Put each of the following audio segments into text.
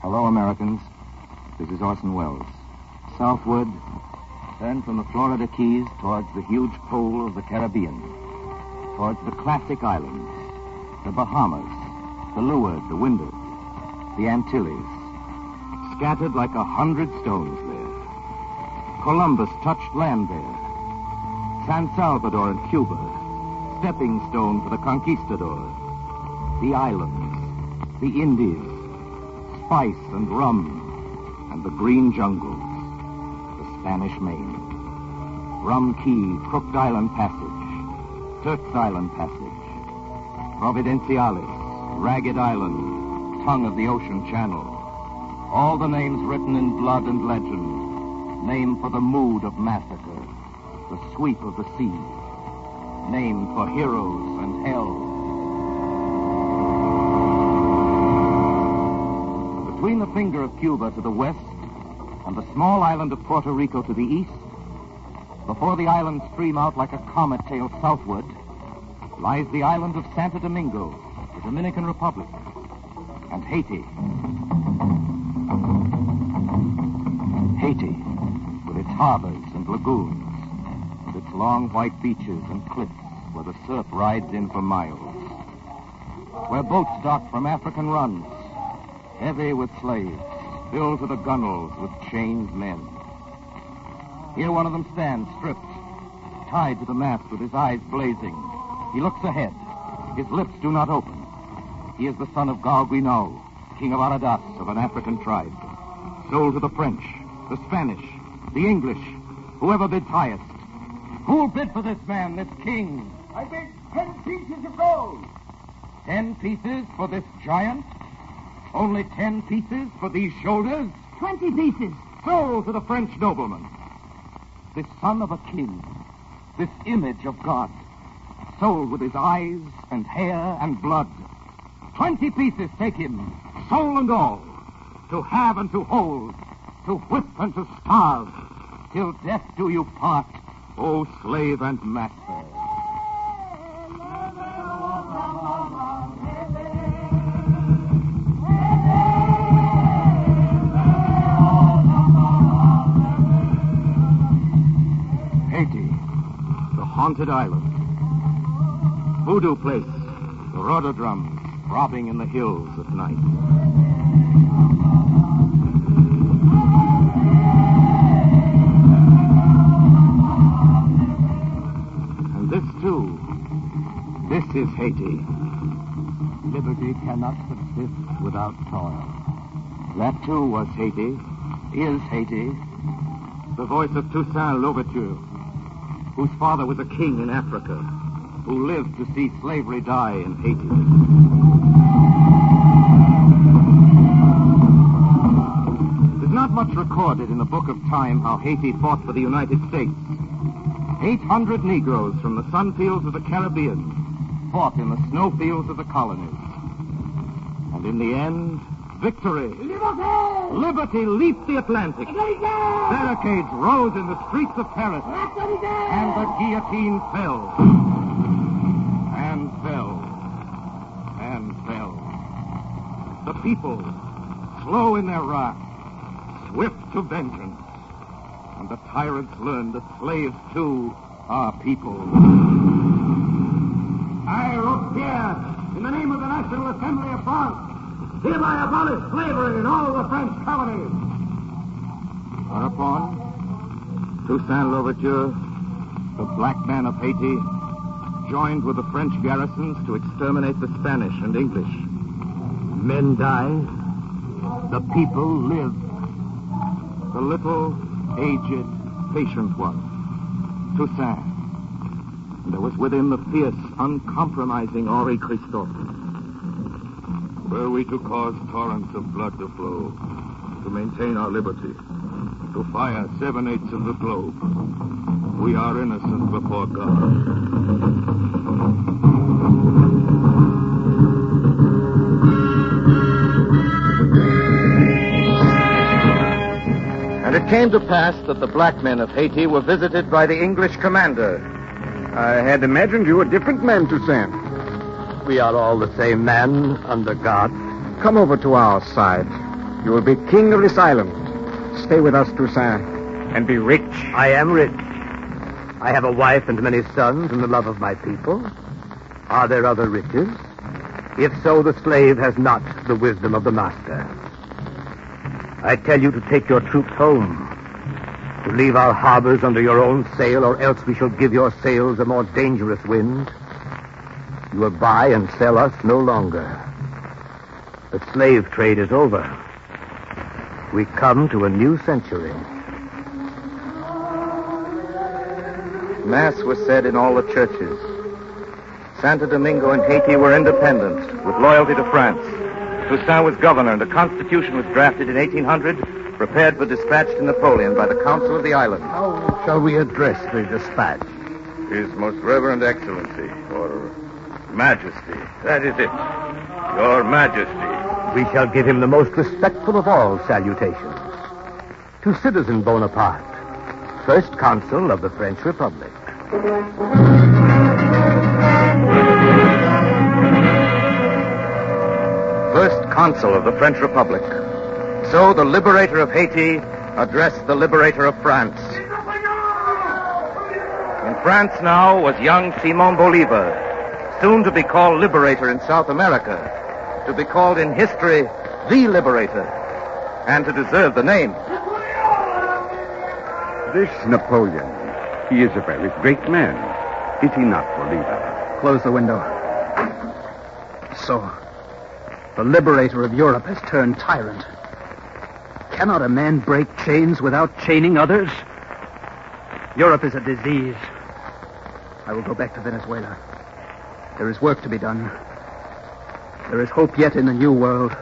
Hello, Americans. This is Orson Welles. Southward, turn from the Florida Keys towards the huge pole of the Caribbean, towards the classic islands, the Bahamas, the Leeward, the Windward, the Antilles, scattered like 100 stones there. Columbus touched land there. San Salvador and Cuba, stepping stone for the conquistador. The islands, the Indies, spice and rum, and the green jungles, the Spanish Main. Rum Key, Crooked Island Passage, Turks Island Passage, Providenciales, Ragged Island, tongue of the ocean channel. All the names written in blood and legend, named for the mood of massacre, the sweep of the sea, named for heroes and hell. Between the finger of Cuba to the west and the small island of Puerto Rico to the east, before the islands stream out like a comet tail southward, lies the island of Santo Domingo, the Dominican Republic, and Haiti. Haiti, with its harbors and lagoons, with its long white beaches and cliffs where the surf rides in for miles, where boats dock from African runs, heavy with slaves, filled to the gunwales with chained men. Here one of them stands, stripped, tied to the mast with his eyes blazing. He looks ahead. His lips do not open. He is the son of Galguinao, king of Aradas, of an African tribe. Sold to the French, the Spanish, the English, whoever bids highest. Who'll bid for this man, this king? I bid 10 pieces of gold. 10 pieces for this giant? Only 10 pieces for these shoulders? 20 pieces. Sold to the French nobleman. This son of a king, this image of God, sold with his eyes and hair and blood. 20 pieces take him, soul and all, to have and to hold, to whip and to starve, till death do you part, O slave and master. Haiti, the haunted island. Voodoo place, the rhododrums throbbing in the hills at night. And this, too, this is Haiti. Liberty cannot subsist without toil. That, too, was Haiti, is Haiti. The voice of Toussaint Louverture, whose father was a king in Africa, who lived to see slavery die in Haiti. There's not much recorded in the book of time how Haiti fought for the United States. 800 Negroes from the sunfields of the Caribbean fought in the snowfields of the colonies. And in the end, victory. Liberty! Liberty leaped the Atlantic. Barricades rose in the streets of Paris. And the guillotine fell. And fell. And fell. The people, slow in their wrath, swift to vengeance. And the tyrants learned that slaves, too, are people. I, Robespierre, in the name of the National Assembly of France, hereby abolish slavery in all the French colonies. Whereupon, Toussaint Louverture, the black man of Haiti, joined with the French garrisons to exterminate the Spanish and English. Men die, the people live. The little, aged, patient one, Toussaint. And there was with him the fierce, uncompromising Henri Christophe. Were we to cause torrents of blood to flow, to maintain our liberty, to fire 7/8 of the globe, we are innocent before God. And it came to pass that the black men of Haiti were visited by the English commander. I had imagined you a different man, Toussaint. We are all the same man under God. Come over to our side. You will be king of this island. Stay with us, Toussaint, and be rich. I am rich. I have a wife and many sons and the love of my people. Are there other riches? If so, the slave has not the wisdom of the master. I tell you to take your troops home, to leave our harbors under your own sail, or else we shall give your sails a more dangerous wind. You will buy and sell us no longer. The slave trade is over. We come to a new century. Mass was said in all the churches. Santo Domingo and Haiti were independent, with loyalty to France. Toussaint was governor, and a constitution was drafted in 1800, prepared for dispatch to Napoleon by the Council of the Island. How shall we address the dispatch? His Most Reverend Excellency, or Majesty. That is it. Your Majesty. We shall give him the most respectful of all salutations. To Citizen Bonaparte, First Consul of the French Republic. First Consul of the French Republic. So the liberator of Haiti addressed the liberator of France. In France now was young Simon Bolivar, soon to be called liberator in South America, to be called in history the liberator, and to deserve the name. This Napoleon, he is a very great man. Is he not, Bolivar? Close the window. So, the liberator of Europe has turned tyrant. Cannot a man break chains without chaining others? Europe is a disease. I will go back to Venezuela. There is work to be done. There is hope yet in the New World.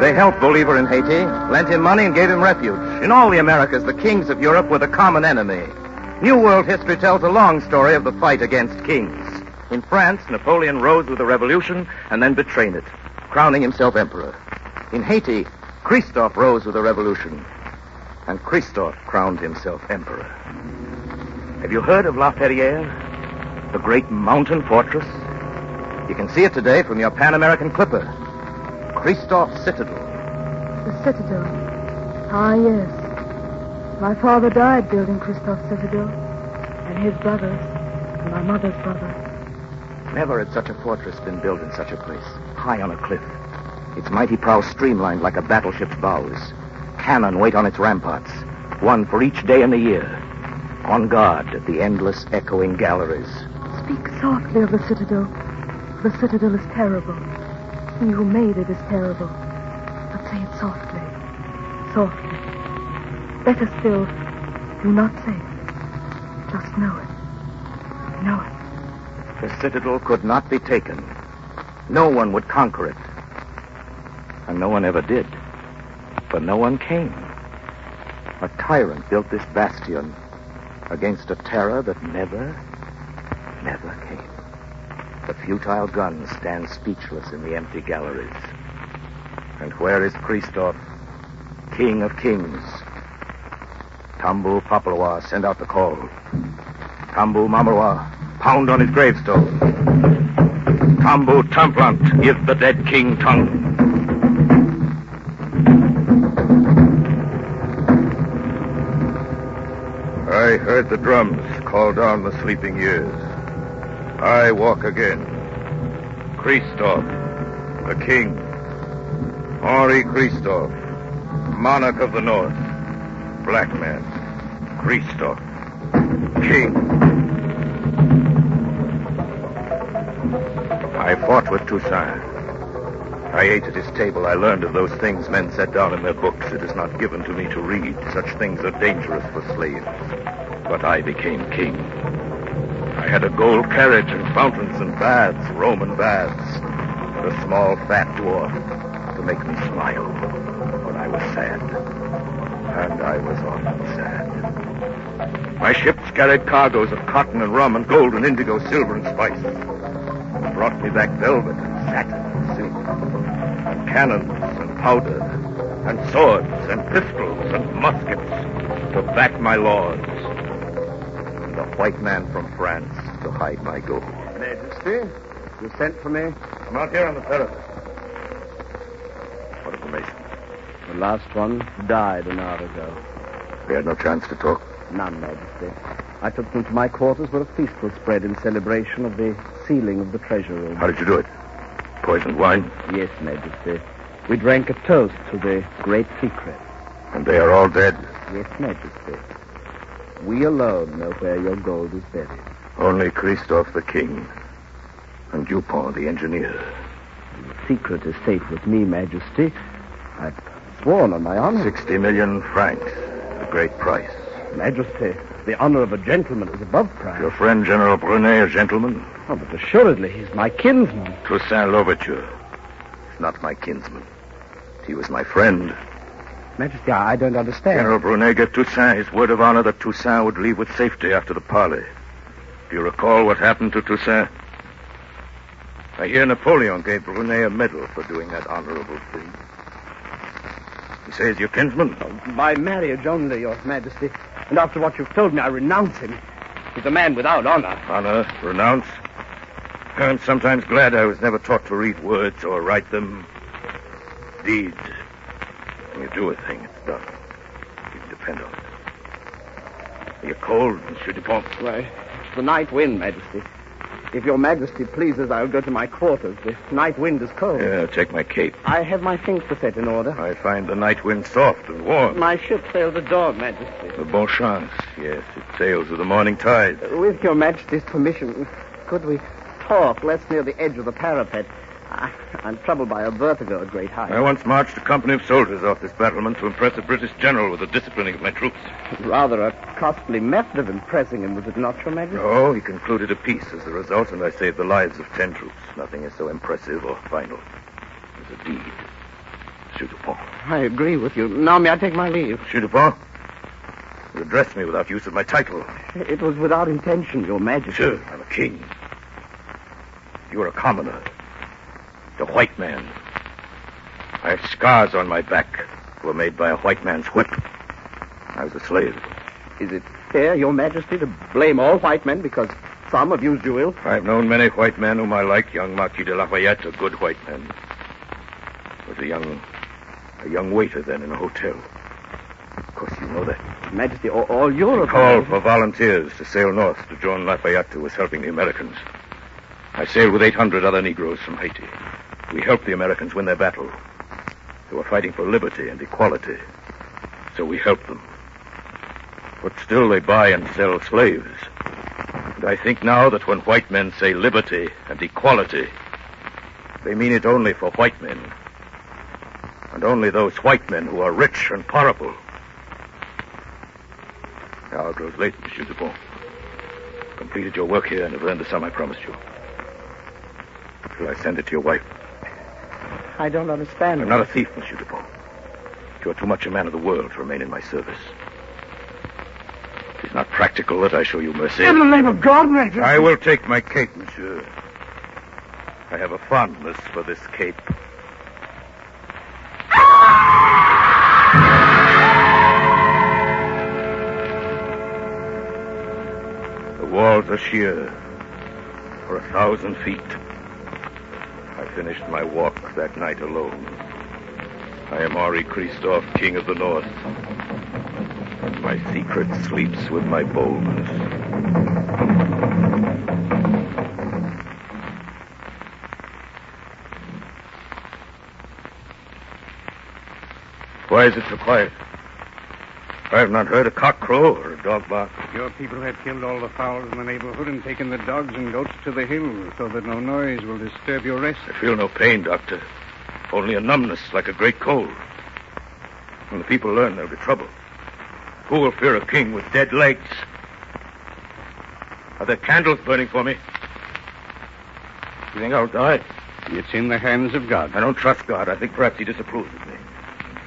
They helped Bolivar in Haiti, lent him money, and gave him refuge. In all the Americas, the kings of Europe were the common enemy. New World history tells a long story of the fight against kings. In France, Napoleon rose with a revolution and then betrayed it, crowning himself emperor. In Haiti, Christophe rose with a revolution, and Christophe crowned himself emperor. Have you heard of La Ferrière, the great mountain fortress? You can see it today from your Pan American clipper. Christophe's Citadel. The Citadel. Ah, yes. My father died building Christophe's Citadel, and his brothers, and my mother's brother. Never had such a fortress been built in such a place, high on a cliff. Its mighty prow streamlined like a battleship's bows. Cannon wait on its ramparts, one for each day in the year, on guard at the endless echoing galleries. Speak softly of the Citadel. The Citadel is terrible. He who made it is terrible. But say it softly. Softly. Better still, do not say it. Just know it. Know it. The Citadel could not be taken. No one would conquer it. And no one ever did. For no one came. A tyrant built this bastion against a terror that never came. The futile guns stand speechless in the empty galleries. And where is Christophe, King of Kings? Tambu Paparoa, send out the call. Tambu Mamaroa, pound on his gravestone. Tambu Templant, give the dead king tongue. I heard the drums call down the sleeping years. I walk again. Christophe, the king. Henri Christophe, monarch of the north. Black man. Christophe, king. I fought with Toussaint. I ate at his table. I learned of those things men set down in their books. It is not given to me to read. Such things are dangerous for slaves. But I became king. I had a gold carriage and fountains and baths, Roman baths. A small fat dwarf to make me smile when I was sad. And I was often sad. My ships carried cargoes of cotton and rum and gold and indigo, silver and spice. And brought me back velvet and satin and silk. And cannons and powder. And swords and pistols and muskets to back my lords. And a white man from France to hide my gold. Majesty, you sent for me? I'm out here on the terrace. What information? The last one died an hour ago. We had no chance to talk. None, Majesty. I took them to my quarters where a feast was spread in celebration of the sealing of the treasure room. How did you do it? Poisoned wine? Yes, Majesty. We drank a toast to the great secret. And they are all dead? Yes, Majesty. We alone know where your gold is buried. Only Christophe the king and Dupont the engineer. The secret is safe with me, Majesty. I've sworn on my honor. 60 million francs. A great price. Majesty, the honor of a gentleman is above price. Your friend General Brunet, a gentleman? Oh, but assuredly, he's my kinsman. Toussaint Louverture is not my kinsman. He was my friend. Majesty, I don't understand. General Brunet gave Toussaint his word of honor that Toussaint would leave with safety after the parley. Do you recall what happened to Toussaint? I hear Napoleon gave Brunet a medal for doing that honorable thing. He says your kinsman? By marriage only, Your Majesty. And after what you've told me, I renounce him. He's a man without honor. Honor? Renounce? I'm sometimes glad I was never taught to read words or write them. Deeds. When you do a thing, it's done. You can depend on it. Are you cold, Monsieur Dupont? Why, it's the night wind, Majesty. If Your Majesty pleases, I'll go to my quarters. The night wind is cold. Yeah, take my cape. I have my things to set in order. I find the night wind soft and warm. My ship sails at dawn, Majesty. The bon chance. Yes, it sails with the morning tide. With Your Majesty's permission, could we talk less near the edge of the parapet? I'm troubled by a vertigo at great height. I once marched a company of soldiers off this battlement to impress a British general with the disciplining of my troops. Rather a costly method of impressing him, was it not, Your Majesty? No, he concluded a peace as the result, and I saved the lives of 10 troops. Nothing is so impressive or final as a deed. Monsieur Dupont. I agree with you. Now may I take my leave? Monsieur Dupont, you addressed me without use of my title. It was without intention, Your Majesty. Sir, I'm a king. You are a commoner. A white man. I have scars on my back that were made by a white man's whip. I was a slave. Is it fair, Your Majesty, to blame all white men because some have used you ill? I've known many white men whom I like. Young Marquis de Lafayette, a good white man. Was a young waiter then in a hotel. Of course, you know that. Majesty, all Europe... Called for volunteers to sail north to join Lafayette, who was helping the Americans. I sailed with 800 other Negroes from Haiti. We helped the Americans win their battle. They were fighting for liberty and equality. So we helped them. But still they buy and sell slaves. And I think now that when white men say liberty and equality, they mean it only for white men. And only those white men who are rich and powerful. The hour grows late, Monsieur Dupont. Completed your work here and have earned the sum I promised you. Shall I send it to your wife? I don't understand. I'm not a thief, Monsieur Dupont. You are too much a man of the world to remain in my service. It is not practical that I show you mercy. In the name of God, Major. I will take my cape, monsieur. I have a fondness for this cape. The walls are sheer for 1,000 feet. I finished my walk that night alone. I am Henri Christophe, King of the North. And my secret sleeps with my boldness. Why is it so quiet? I have not heard a cock crow or a dog bark. Your people have killed all the fowls in the neighborhood and taken the dogs and goats to the hills so that no noise will disturb your rest. I feel no pain, Doctor. Only a numbness like a great cold. When the people learn, there'll be trouble. Who will fear a king with dead legs? Are there candles burning for me? You think I'll die? It's in the hands of God. I don't trust God. I think perhaps he disapproves of me.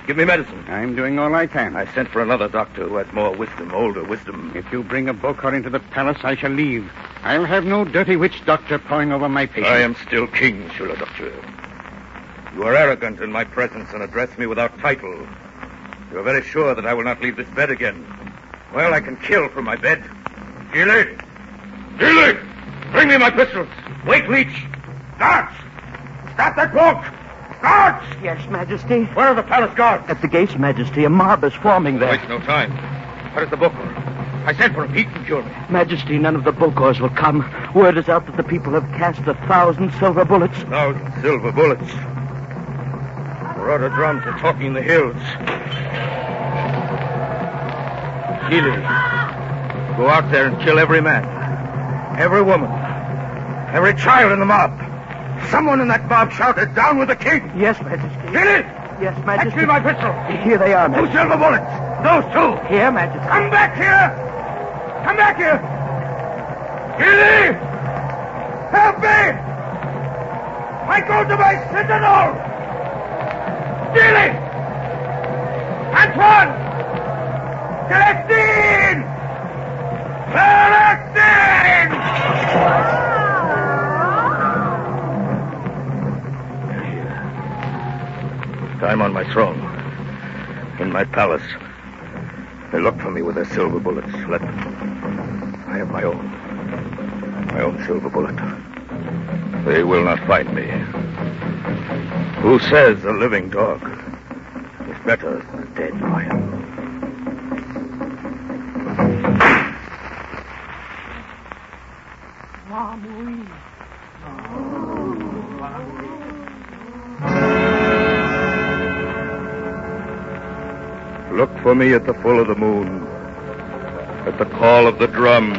Give me medicine. I'm doing all I can. I sent for another doctor who has more wisdom, older wisdom. If you bring a Bokor into the palace, I shall leave. I'll have no dirty witch doctor pawing over my patients. I am still king, Monsieur le Docteur. You are arrogant in my presence and address me without title. You are very sure that I will not leave this bed again. Well, I can kill from my bed. Gilly! Gilly! Bring me my pistols. Wait, Leech. Guards! Stop that walk! Guards! Yes, Majesty. Where are the palace guards? At the gates, Majesty. A mob is forming there. Waste no time. What is the Bokor? I sent for a Pete and Jury. Majesty, none of the Bokors will come. Word is out that the people have cast 1,000 silver bullets. 1,000 silver bullets. Rudder drums are talking in the hills. Keely, go out there and kill every man, every woman, every child in the mob. Someone in that mob shouted, "Down with the king!" Yes, Majesty. Keely! Yes, Majesty. Fetch me my pistol. Here they are, 2 Majesty. silver bullets. Those 2. Here, Majesty. Come back here! Come back here! Keely! Help me! I go to my citadel! Keely! Antoine! Celestine! Celestine! I'm on my throne, in my palace. They look for me with their silver bullets. Let them. I have my own silver bullet. They will not find me. Who says a living dog is better than a dead lion? Look for me at the full of the moon, at the call of the drums.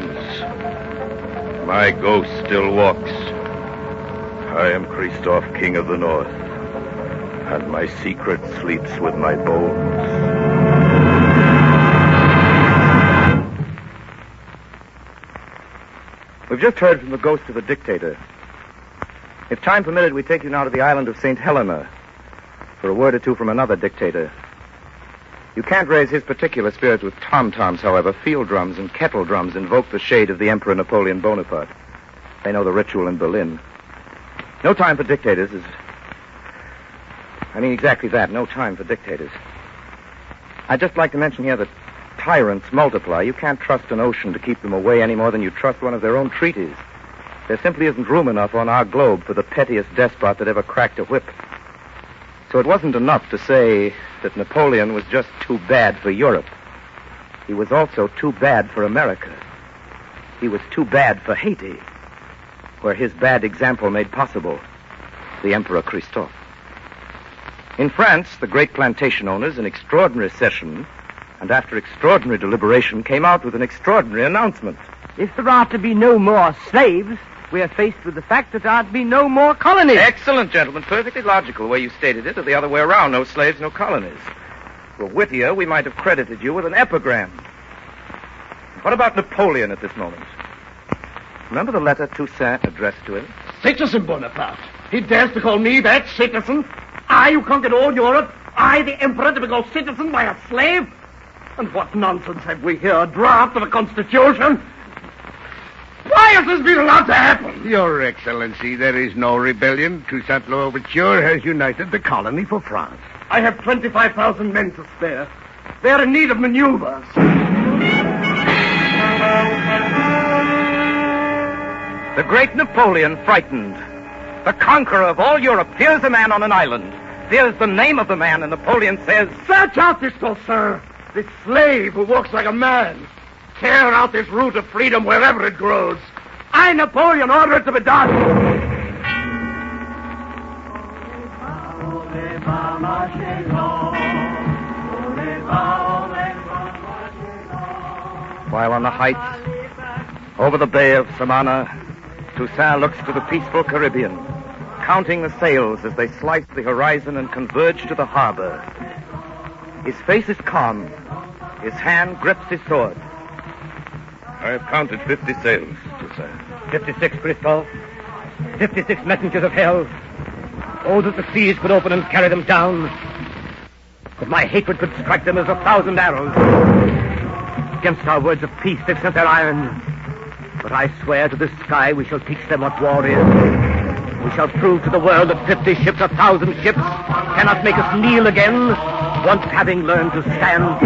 My ghost still walks. I am Christoph, King of the North, and my secret sleeps with my bones. We've just heard from the ghost of the dictator. If time permitted, we'd take you now to the island of St. Helena for a word or two from another dictator. You can't raise his particular spirits with tom-toms, however. Field drums and kettle drums invoke the shade of the Emperor Napoleon Bonaparte. They know the ritual in Berlin. No time for dictators exactly that, no time for dictators. I'd just like to mention here that tyrants multiply. You can't trust an ocean to keep them away any more than you trust one of their own treaties. There simply isn't room enough on our globe for the pettiest despot that ever cracked a whip. So it wasn't enough to say that Napoleon was just too bad for Europe. He was also too bad for America. He was too bad for Haiti, where his bad example made possible the Emperor Christophe. In France, the great plantation owners, in extraordinary session, and after extraordinary deliberation, came out with an extraordinary announcement. If there are to be no more slaves, we are faced with the fact that there are to be no more colonies. Excellent, gentlemen. Perfectly logical the way you stated it, or the other way around. No slaves, no colonies. Well, wittier, we might have credited you with an epigram. What about Napoleon at this moment? Remember the letter Toussaint addressed to him? Citizen Bonaparte. He dares to call me that, citizen? I, who conquered all Europe? I, the emperor, to be called citizen by a slave? And what nonsense have we here? A draft of a constitution? Why has this been allowed to happen? Your Excellency, there is no rebellion. Toussaint Louverture has united the colony for France. I have 25,000 men to spare. They are in need of maneuvers. The great Napoleon frightened. The conqueror of all Europe fears a man on an island. Fears the name of the man, and Napoleon says, "Search out this ghost, sir. This slave who walks like a man. Tear out this root of freedom wherever it grows. I, Napoleon, order it to be done." While on the heights, over the Bay of Samana, Toussaint looks to the peaceful Caribbean, counting the sails as they slice the horizon and converge to the harbor. His face is calm. His hand grips his sword. I have counted 50 sails, Toussaint. 56, Christophe. 56 messengers of hell. Oh, that the seas could open and carry them down. But my hatred could strike them as 1,000 arrows. Against our words of peace, they've sent their iron. But I swear to the sky we shall teach them what war is. We shall prove to the world that 50 ships, 1,000 ships, cannot make us kneel again, once having learned to stand.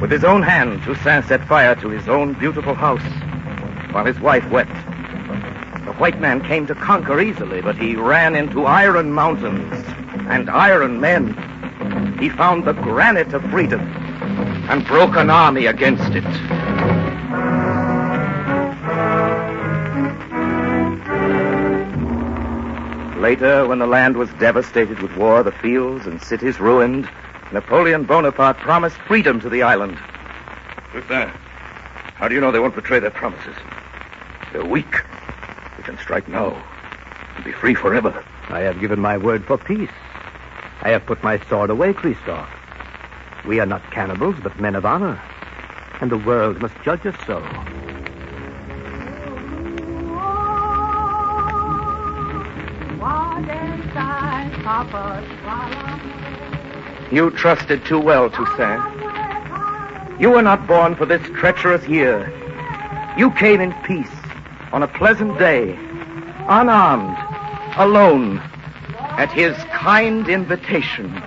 With his own hand, Toussaint set fire to his own beautiful house, while his wife wept. The white man came to conquer easily, but he ran into iron mountains and iron men. He found the granite of freedom and broke an army against it. Later, when the land was devastated with war, the fields and cities ruined, Napoleon Bonaparte promised freedom to the island. Toussaint, how do you know they won't betray their promises? They're weak. We can strike now and be free forever. I have given my word for peace. I have put my sword away, Christophe. We are not cannibals, but men of honor. And the world must judge us so. You trusted too well, Toussaint. You were not born for this treacherous year. You came in peace, on a pleasant day, unarmed, alone, at his kind invitation.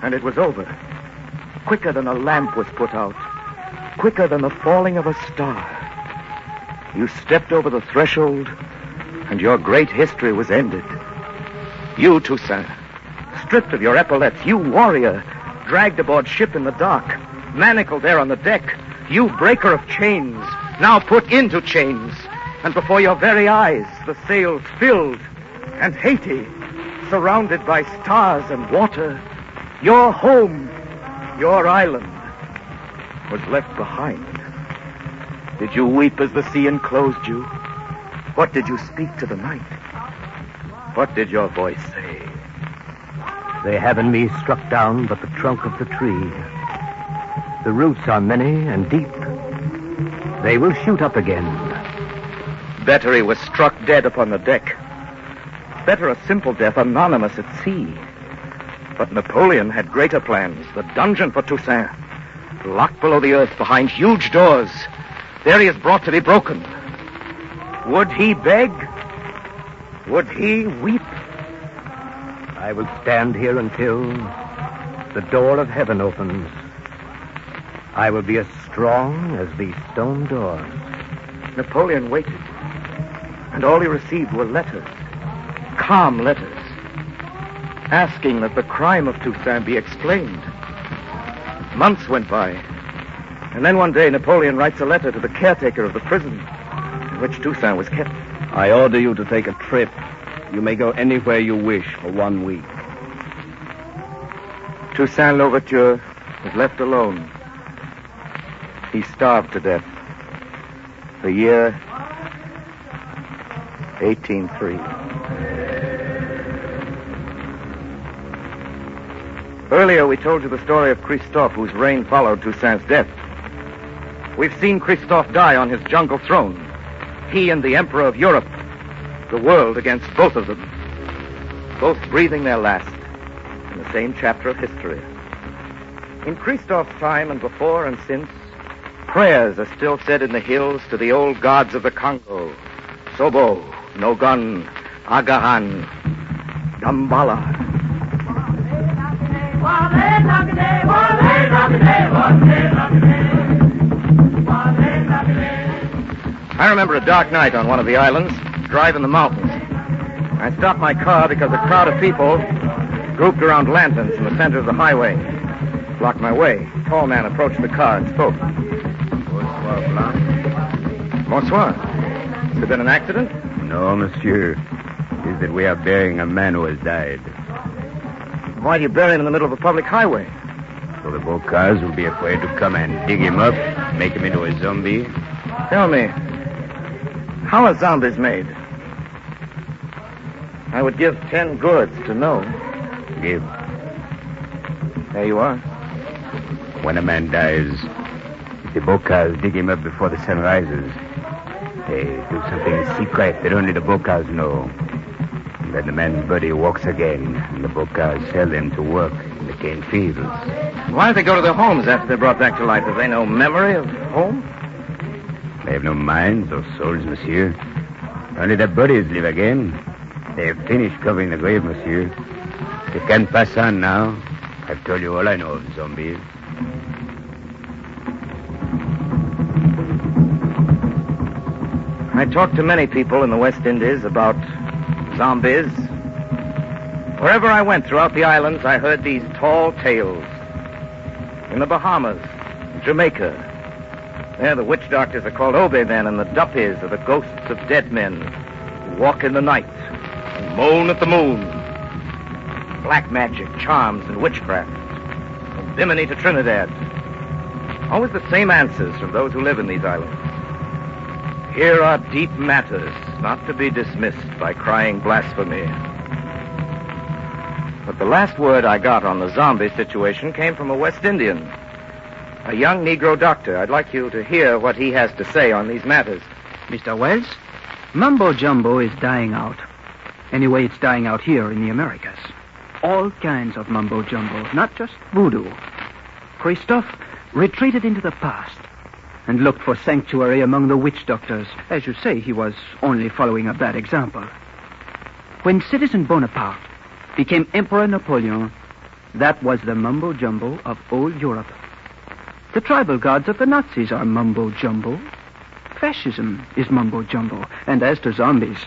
And it was over, quicker than a lamp was put out, quicker than the falling of a star. You stepped over the threshold, and your great history was ended. You, Toussaint, stripped of your epaulets, you warrior, dragged aboard ship in the dark, manacled there on the deck, you breaker of chains, now put into chains, and before your very eyes the sails filled, and Haiti, surrounded by stars and water, your home, your island, was left behind. Did you weep as the sea enclosed you? What did you speak to the night? What did your voice say? They have in me struck down but the trunk of the tree. The roots are many and deep. They will shoot up again. Better he was struck dead upon the deck. Better a simple death, anonymous at sea. But Napoleon had greater plans. The dungeon for Toussaint, locked below the earth behind huge doors. There he is brought to be broken. Would he beg? Would he weep? I will stand here until the door of heaven opens. I will be as strong as these stone doors. Napoleon waited, and all he received were letters, calm letters, asking that the crime of Toussaint be explained. Months went by, and then one day Napoleon writes a letter to the caretaker of the prison in which Toussaint was kept. I order you to take a trip. You may go anywhere you wish for 1 week. Toussaint Louverture was left alone. He starved to death. The year 1803. Earlier we told you the story of Christophe, whose reign followed Toussaint's death. We've seen Christophe die on his jungle throne. He and the Emperor of Europe. The world against both of them. Both breathing their last in the same chapter of history. In Christophe's time and before and since, prayers are still said in the hills to the old gods of the Congo. Sobo, Nogon, Agahan, Dambala. I remember a dark night on one of the islands, driving the mountains. I stopped my car because a crowd of people grouped around lanterns in the center of the highway blocked my way. A tall man approached the car and spoke. Bonsoir, Blanc. Bonsoir. Has there been an accident? No, monsieur. It is that we are burying a man who has died. Why do you bury him in the middle of a public highway? So the Bocas will be afraid to come and dig him up, make him into a zombie. Tell me, how are zombies made? I would give 10 goods to know. Give. There you are. When a man dies, the Bocas dig him up before the sun rises. They do something secret that only the Bocas know. And then the man's body walks again, and the Bocas sell them to work in the cane fields. Why don't they go to their homes after they're brought back to life? Have they no memory of home? They have no minds or souls, monsieur. Only their bodies live again. They have finished covering the grave, monsieur. You can pass on now. I've told you all I know of zombies. I talked to many people in the West Indies about zombies. Wherever I went throughout the islands, I heard these tall tales. In the Bahamas, Jamaica, there the witch doctors are called Obe men, and the Duppies are the ghosts of dead men who walk in the night and moan at the moon. Black magic, charms, and witchcraft. From Bimini to Trinidad. Always the same answers from those who live in these islands. Here are deep matters, not to be dismissed by crying blasphemy. But the last word I got on the zombie situation came from a West Indian, a young Negro doctor. I'd like you to hear what he has to say on these matters. Mr. Wells, mumbo-jumbo is dying out. Anyway, it's dying out here in the Americas. All kinds of mumbo-jumbo, not just voodoo. Christophe retreated into the past and looked for sanctuary among the witch doctors. As you say, he was only following a bad example. When Citizen Bonaparte became Emperor Napoleon, that was the mumbo-jumbo of old Europe. The tribal gods of the Nazis are mumbo-jumbo. Fascism is mumbo-jumbo. And as to zombies,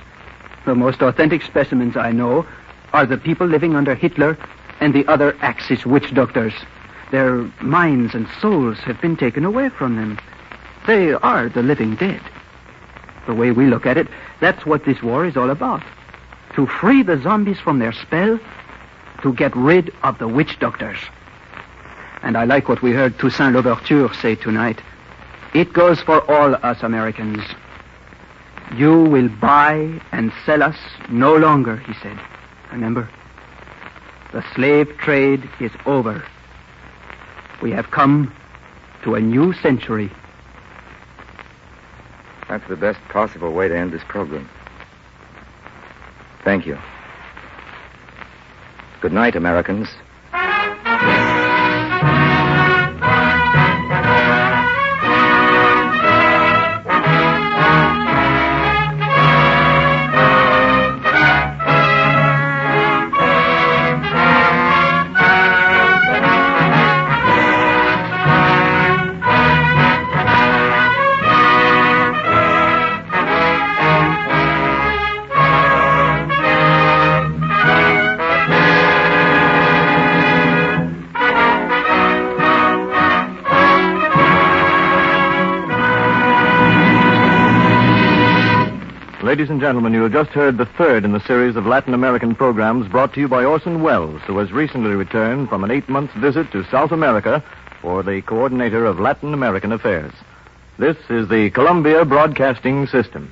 the most authentic specimens I know are the people living under Hitler and the other Axis witch doctors. Their minds and souls have been taken away from them. They are the living dead. The way we look at it, that's what this war is all about. To free the zombies from their spell, to get rid of the witch doctors. And I like what we heard Toussaint Louverture say tonight. It goes for all us Americans. You will buy and sell us no longer, he said. Remember? The slave trade is over. We have come to a new century. That's the best possible way to end this program. Thank you. Good night, Americans. Ladies and gentlemen, you have just heard the third in the series of Latin American programs brought to you by Orson Welles, who has recently returned from an 8-month visit to South America for the coordinator of Latin American affairs. This is the Columbia Broadcasting System.